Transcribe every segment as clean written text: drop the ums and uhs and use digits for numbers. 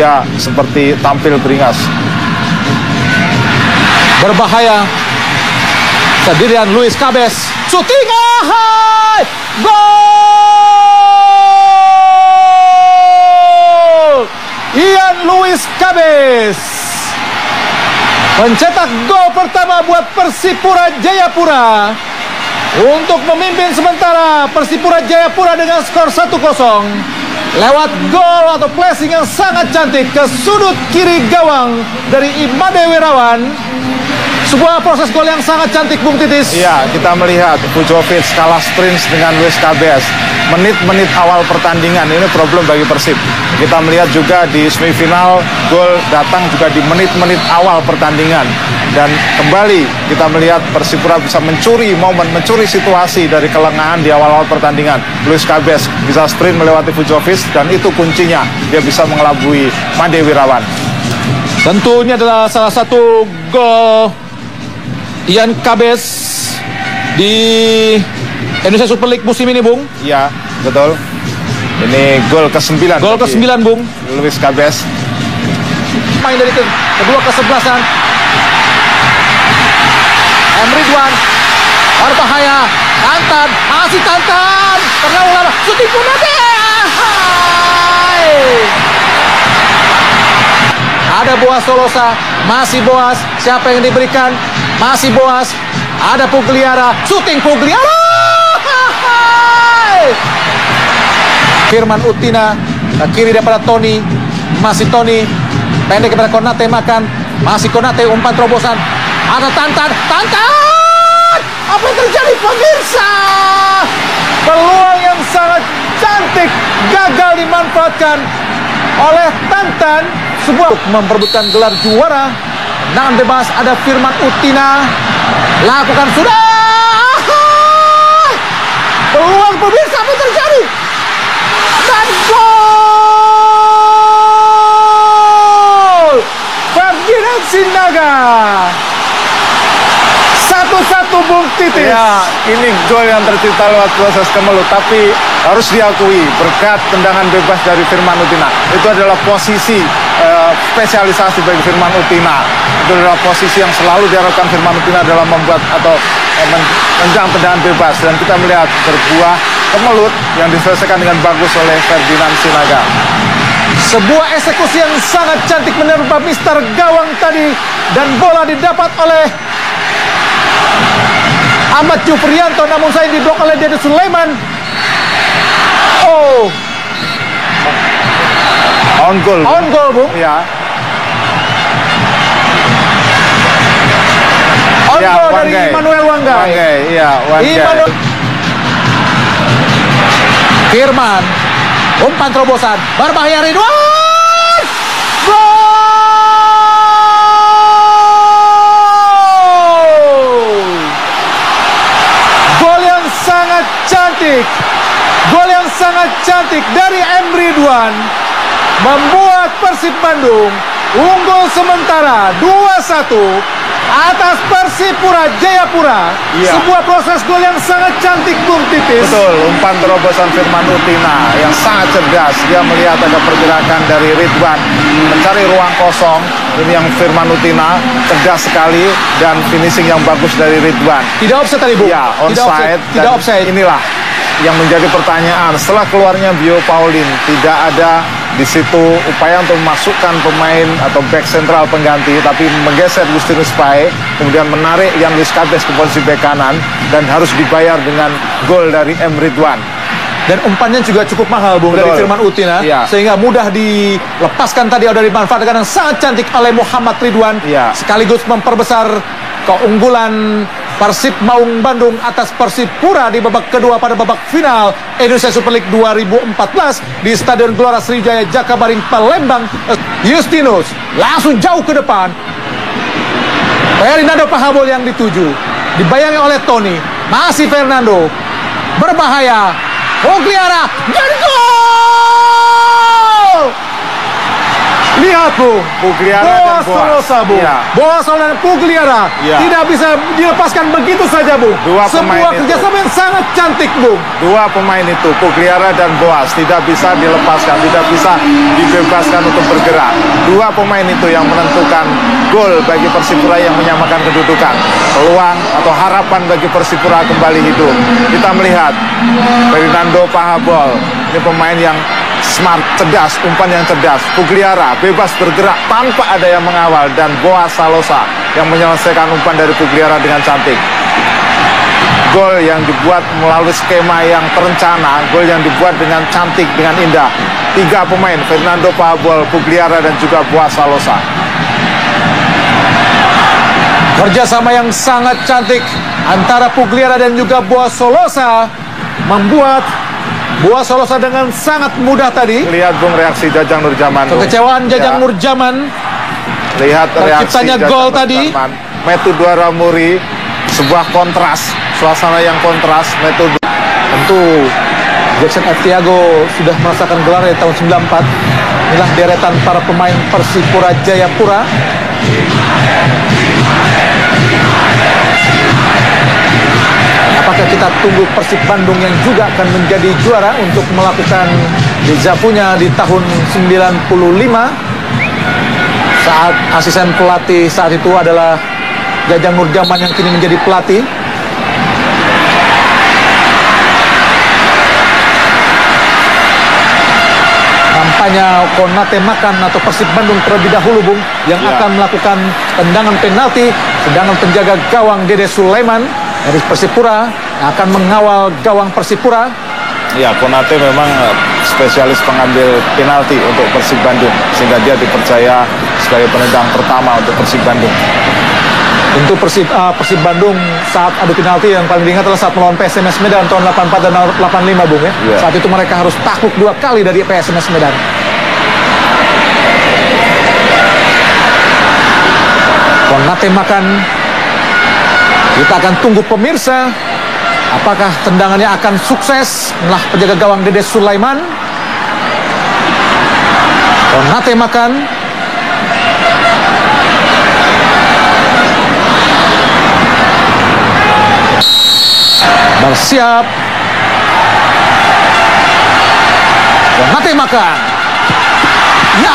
Ya, seperti tampil beringas. Berbahaya. Sendirian Luis Cabez. Shooting. Gol! Ian Luis Cabez mencetak gol pertama buat Persipura Jayapura untuk memimpin sementara Persipura Jayapura dengan skor 1-0 lewat gol atau placing yang sangat cantik ke sudut kiri gawang dari Imade Wirawan. Sebuah proses gol yang sangat cantik, Bung Titis. Iya, kita melihat Vujovic kalah sprint dengan Luis Cabez. Menit-menit awal pertandingan ini problem bagi Persib. Kita melihat juga di semifinal gol datang juga di menit-menit awal pertandingan. Dan kembali kita melihat Persipura bisa mencuri momen, mencuri situasi dari kelengahan di awal-awal pertandingan. Luis Cabez bisa sprint melewati Vujovic dan itu kuncinya. Dia bisa mengelabui Imade Wirawan. Tentu ini adalah salah satu gol Ian Cabez di Indonesia Super League musim ini, Bung. Iya, betul. Ini gol ke-9. Gol ke-9, Bung. Luis Cabez. Main dari kedua kesebelasan. Ridwan. Berbahaya. Tantan. Masih Tantan. Terlalu lama. Shooting Kunade. Ada Boas Solosa. Masih Boas. Siapa yang diberikan? Masih Boas. Ada Pugliara. Shooting Pugliara. Firman Utina. Ke kiri daripada Tony. Masih Tony. Pendek kepada Konate makan. Masih Konate umpan terobosan. Ada Tantan. Tantan! Apa yang terjadi, pemirsa? Peluang yang sangat cantik gagal dimanfaatkan oleh Tantan. Sebuah memperebutkan gelar juara. Tendangan bebas, ada Firman Utina. Lakukan sudah. Peluang, pemirsa, apa yang terjadi? Dan gol! Ferdinand Sinaga. 1-1, Bung Titis. Ya, ini gol yang tercipta lewat proses kemelut, tapi harus diakui berkat tendangan bebas dari Firman Utina. Itu adalah posisi spesialisasi bagi Firman Utina. Itu adalah posisi yang selalu diharapkan Firman Utina dalam membuat atau menendang tendangan bebas, dan kita melihat berbuah kemelut yang diselesaikan dengan bagus oleh Ferdinand Sinaga. Sebuah eksekusi yang sangat cantik menerpa Mister Gawang tadi, dan bola didapat oleh Ahmad Jufrianto, namun saya diblok oleh Dede Sulaiman. Oh, On goal, Bung. Ya. On Ya, goal dari Wanggai. Immanuel Wanggai. Iya, Wanggai. Firman, umpan terobosan, berbahaya Ridwan. Gol! Gol yang sangat cantik. Gol yang sangat cantik dari M. Ridwan membuat Persib Bandung unggul sementara 2-1 atas Persipura Jayapura. Iya. Sebuah proses gol yang sangat cantik, Bung Titis. Betul, umpan terobosan Firman Utina yang sangat cerdas. Dia melihat ada pergerakan dari Ridwan mencari ruang kosong. Ini yang Firman Utina cerdas sekali, dan finishing yang bagus dari Ridwan. Tidak offside tadi, Bu. Ya, onside. Tidak offside. Inilah yang menjadi pertanyaan setelah keluarnya Bio Pauline. Tidak ada di situ upaya untuk memasukkan pemain atau back sentral pengganti, tapi menggeser Justinus Pae, kemudian menarik Ian Luis Cabez ke posisi bek kanan, dan harus dibayar dengan gol dari M. Ridwan. Dan umpannya juga cukup mahal, Bung, Betul. dari Firman Utina. Iya. Sehingga mudah dilepaskan tadi atau dimanfaatkan yang sangat cantik oleh Muhammad Ridwan. Iya. Sekaligus memperbesar keunggulan Persib Maung Bandung atas Persipura di babak kedua pada babak final Indonesia Super League 2014 di Stadion Gelora Sriwijaya Jakabaring Palembang. Justinus langsung jauh ke depan. Fernando Pahabol yang dituju, dibayangi oleh Tony. Masih Fernando, berbahaya. Pugliara dan gol! Lihat Bung, Pugliara Boa dan Boas. Solosa Bung, Iya. Boa Solosa dan Pugliara Iya. tidak bisa dilepaskan begitu saja Bung. Dua pemain Sebuah itu. kerjasama yang sangat cantik Bung. Dua pemain itu, Pugliara dan Boas, tidak bisa dilepaskan, tidak bisa dibebaskan untuk bergerak. Dua pemain itu yang menentukan gol bagi Persipura yang menyamakan kedudukan. Peluang atau harapan bagi Persipura kembali hidup. Kita melihat Fernando Pahabol, ini pemain yang smart, cerdas, umpan yang cerdas. Pugliara bebas bergerak tanpa ada yang mengawal, dan Boa Solosa yang menyelesaikan umpan dari Pugliara dengan cantik. Gol yang dibuat melalui skema yang terencana, gol yang dibuat dengan cantik, dengan indah. Tiga pemain, Fernando Pahabol, Pugliara, dan juga Boa Solosa. Kerjasama yang sangat cantik antara Pugliara dan juga Boa Solosa membuat Boa Solosa dengan sangat mudah tadi. Lihat Bung reaksi Jajang Nurjaman. Kekecewaan Jajang Nurjaman. Lihat reaksi Terciptanya Jajang gol tadi. Nurjaman. Metode Ramuri, sebuah kontras, suasana yang kontras. Metode Tentu Jackson F. Tiago sudah merasakan gelar dari tahun 94. Inilah deretan para pemain Persipura Jayapura. Apakah kita tunggu Persib Bandung yang juga akan menjadi juara untuk melakukan dejavunya di tahun 95 saat asisten pelatih saat itu adalah Jajang Nurjaman yang kini menjadi pelatih. Nampaknya Konate Makan atau Persib Bandung terlebih dahulu Bung yang akan melakukan tendangan penalti, sedangkan penjaga gawang Dede Sulaiman dari Persipura akan mengawal gawang Persipura. Ya, Konate memang spesialis pengambil penalti untuk Persib Bandung, sehingga dia dipercaya sebagai penendang pertama untuk Persib Bandung. Untuk Persib Bandung saat adu penalti yang paling diingat adalah saat melawan PSMS Medan tahun 84 dan 85 Bung ya. Yeah. Saat itu mereka harus takluk 2 kali dari PSMS Medan. Konate Makan. Kita akan tunggu pemirsa, apakah tendangannya akan sukses? Nah, penjaga gawang Dede Sulaiman. Konate Makan. Bersiap. Konate Makan. Ya.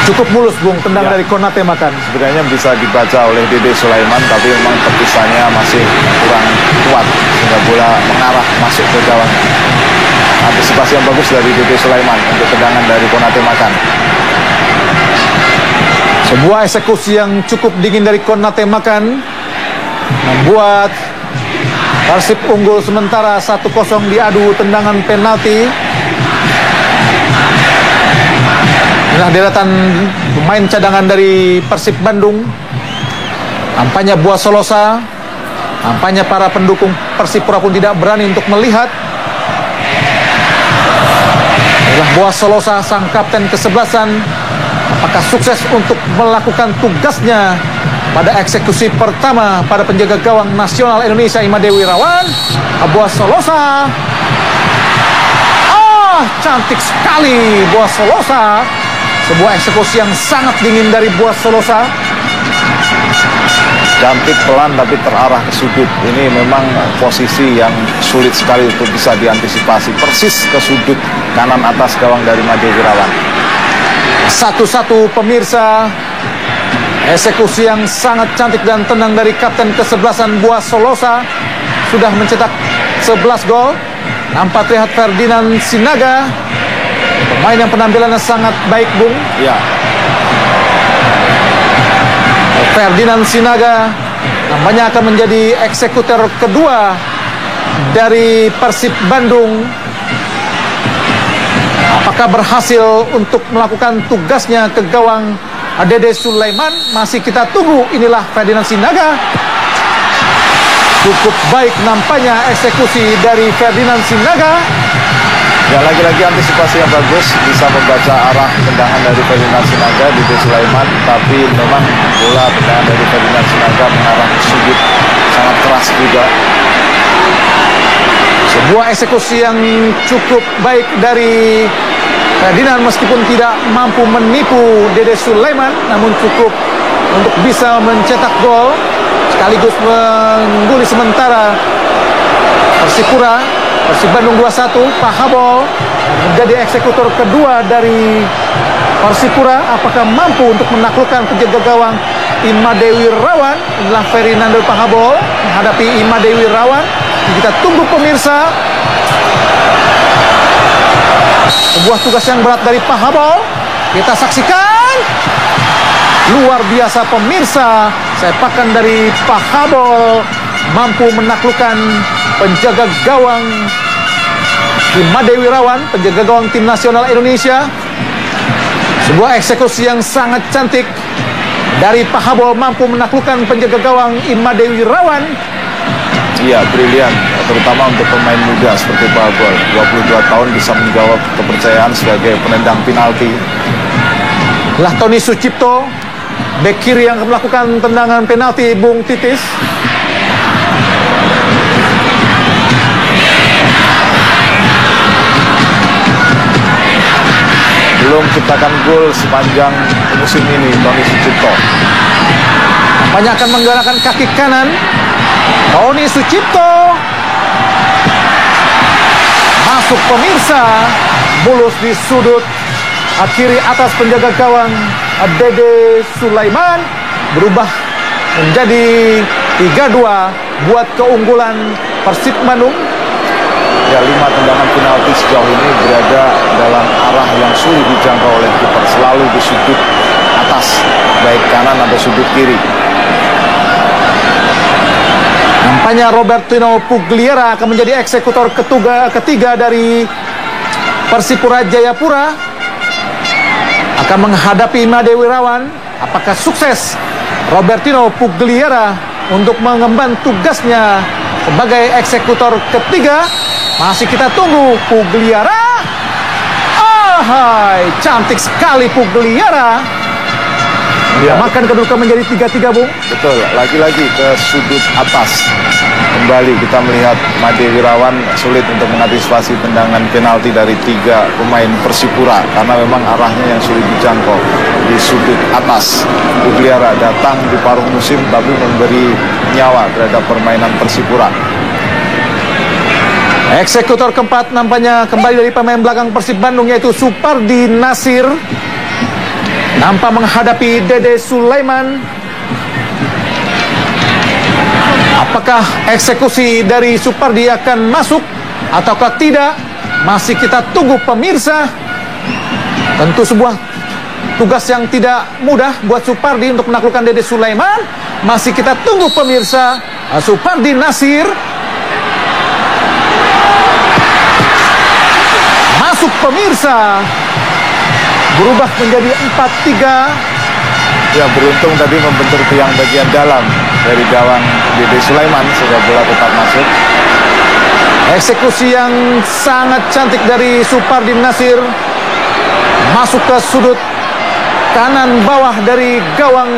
Cukup mulus Bung tendangan dari Konate Makan. Sebenarnya bisa dibaca oleh Dede Sulaiman, tapi memang tepisannya masih kurang kuat sehingga bola mengarah masuk ke gawang. Antisipasi yang bagus dari Dede Sulaiman untuk tendangan dari Konate Makan. Sebuah eksekusi yang cukup dingin dari Konate Makan membuat Persib unggul sementara 1-0 di adu tendangan penalti. Inilah deretan pemain cadangan dari Persib Bandung. Nampaknya Boa Solosa, nampaknya para pendukung Persipura pun tidak berani untuk melihat. Inilah Boa Solosa, sang kapten kesebelasan. Apakah sukses untuk melakukan tugasnya pada eksekusi pertama pada penjaga gawang nasional Indonesia Imade Wirawan? Boa Solosa. Cantik sekali Boa Solosa. Sebuah eksekusi yang sangat dingin dari Boa Solosa. Cantik, pelan tapi terarah ke sudut. Ini memang posisi yang sulit sekali untuk bisa diantisipasi. Persis ke sudut kanan atas gawang dari Imade Wirawan. 1-1 pemirsa. Eksekusi yang sangat cantik dan tenang dari kapten kesebelasan Boa Solosa. Sudah mencetak 11 gol. Nampak terlihat Ferdinand Sinaga, pemain yang penampilannya sangat baik Bung. Ya. Ferdinand Sinaga nampaknya akan menjadi eksekutor kedua dari Persib Bandung. Apakah berhasil untuk melakukan tugasnya ke gawang Dede Sulaiman? Masih kita tunggu. Inilah Ferdinand Sinaga. Cukup baik nampaknya eksekusi dari Ferdinand Sinaga. Ya, lagi-lagi antisipasi yang bagus, bisa membaca arah tendangan dari Ferdinand Sinaga di Dede Sulaiman, tapi memang bola tendangan dari Ferdinand Sinaga mengarah ke sudut, sangat keras juga. Sebuah eksekusi yang cukup baik dari Ferdinand, meskipun tidak mampu menipu Dede Sulaiman, namun cukup untuk bisa mencetak gol sekaligus mengguli sementara Persipura. Persib Bandung 2-1. Pak Habol menjadi eksekutor kedua dari Persipura. Apakah mampu untuk menaklukkan penjaga gawang Imadewi Rawan? Inilah Ferdinando Pak Habol menghadapi Imadewi Rawan. Kita tunggu pemirsa. Sebuah tugas yang berat dari Pak Habol. Kita saksikan. Luar biasa pemirsa. Sepakan dari Pak Habol mampu menaklukkan penjaga gawang Imadewi Rawan, penjaga gawang tim nasional Indonesia. Sebuah eksekusi yang sangat cantik dari Pak Habol, mampu menaklukkan penjaga gawang Imadewi Rawan. Iya, brilian, terutama untuk pemain muda seperti Pak Habol. 22 tahun bisa menjawab kepercayaan sebagai penendang penalti. Lah Tony Sucipto, bek kiri yang melakukan tendangan penalti, Bung Titis. Belum ciptakan gol sepanjang musim ini Tony Sucipto. Banyak akan menggunakan kaki kanan. Tony Sucipto masuk pemirsa, mulus di sudut kiri atas penjaga gawang Dede Sulaiman, berubah menjadi 3-2 buat keunggulan Persib Bandung. Ya, 5 tendangan penalti sejauh ini berada dalam arah yang sulit dijangkau oleh kiper, selalu di sudut atas, baik kanan atau sudut kiri. Nampaknya Robertino Pugliera akan menjadi eksekutor ketiga dari Persipura Jayapura. Akan menghadapi Imadewi Rawan. Apakah sukses Robertino Pugliera untuk mengemban tugasnya sebagai eksekutor ketiga? Masih kita tunggu Pugliera. Ahai, cantik sekali Pugliera. Ya. Makan kedudukan menjadi 3-3, Bung. Betul, lagi-lagi ke sudut atas. Kembali kita melihat Made Wirawan sulit untuk mengantisipasi tendangan penalti dari 3 pemain Persipura karena memang arahnya yang sulit dijangkau di sudut atas. Pugliera datang di paruh musim tapi memberi nyawa terhadap permainan Persipura. Eksekutor keempat nampaknya kembali dari pemain belakang Persib Bandung, yaitu Supardi Nasir. Nampak menghadapi Dede Sulaiman. Apakah eksekusi dari Supardi akan masuk ataukah tidak? Masih kita tunggu pemirsa. Tentu sebuah tugas yang tidak mudah buat Supardi untuk menaklukkan Dede Sulaiman. Masih kita tunggu pemirsa. Supardi Nasir masuk pemirsa. Berubah menjadi 4-3. Ya, beruntung tadi membentur tiang bagian dalam dari gawang Dede Sulaiman sehingga bola tetap masuk. Eksekusi yang sangat cantik dari Supardi Nasir. Masuk ke sudut kanan bawah dari gawang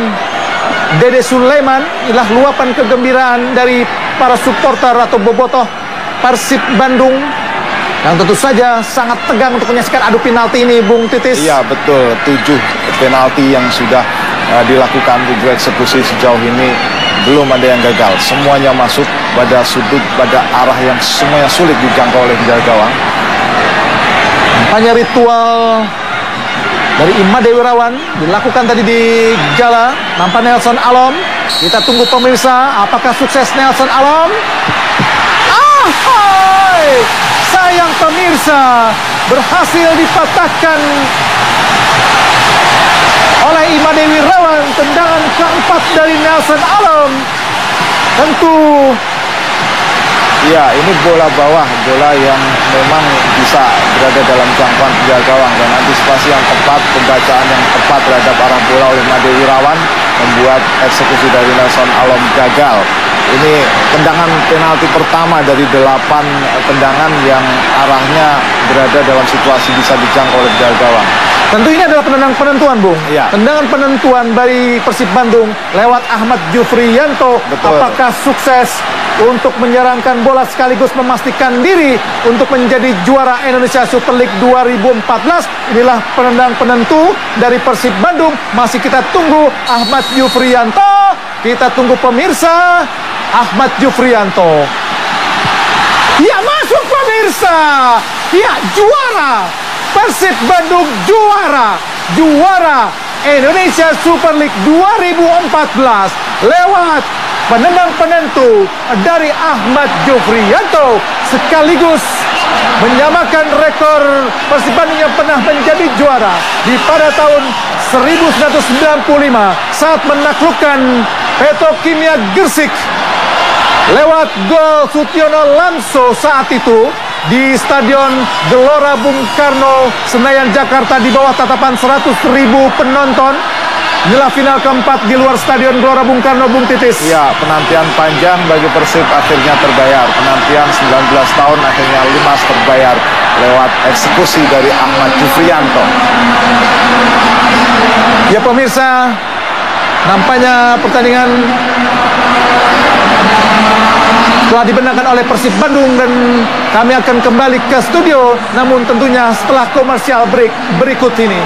Dede Sulaiman. Inilah luapan kegembiraan dari para supporter atau bobotoh Persib Bandung yang tentu saja sangat tegang untuk menyaksikan adu penalti ini, Bung Titis. Iya, betul. 7 penalti yang sudah dilakukan, 7 eksekusi sejauh ini belum ada yang gagal. Semuanya masuk pada sudut, pada arah yang semuanya sulit dijangkau oleh penjaga gawang. Nampaknya ritual dari Imadewi Rawan dilakukan tadi di Gala. Nampak Nelson Alom. Kita tunggu pemirsa, apakah sukses Nelson Alom? Sayang pemirsa, berhasil dipatahkan oleh Imadewi Rawan. Tendangan keempat dari Nelson Alom. Tentu ya, ini bola bawah, bola yang memang bisa berada dalam jangkauan penjaga gawang, dan antisipasi yang tepat, pembacaan yang tepat terhadap arah bola oleh Imadewi Rawan membuat eksekusi dari Nelson Alom gagal. Ini tendangan penalti pertama dari 8 tendangan yang arahnya berada dalam situasi bisa dijangkau oleh penjaga gawang. Tentu ini adalah tendangan penentuan, Bung. Iya. Tendangan penentuan dari Persib Bandung lewat Ahmad Jufriyanto. Betul. Apakah sukses untuk menyerangkan bola sekaligus memastikan diri untuk menjadi juara Indonesia Super League 2014? Inilah penendang penentu dari Persib Bandung. Masih kita tunggu Ahmad Jufriyanto. Kita tunggu pemirsa. Ahmad Jufriyanto. Ya, masuk pemirsa. Ya, juara. Persib Bandung juara Indonesia Super League 2014 lewat penendang penentu dari Ahmad Jufriyanto, sekaligus menyamakan rekor Persib Bandung yang pernah menjadi juara di pada tahun 1995 saat menaklukkan Petrokimia Gersik lewat gol Sutiono Lamso saat itu di Stadion Gelora Bung Karno, Senayan, Jakarta, di bawah tatapan 100.000 penonton. Inilah final keempat di luar Stadion Gelora Bung Karno, Bung Titis. Ya, penantian panjang bagi Persib akhirnya terbayar. Penantian 19 tahun akhirnya lunas terbayar lewat eksekusi dari Ahmad Jufriyanto. Ya pemirsa, nampaknya pertandingan telah dibenarkan oleh Persib Bandung dan kami akan kembali ke studio, namun tentunya setelah komersial break berikut ini.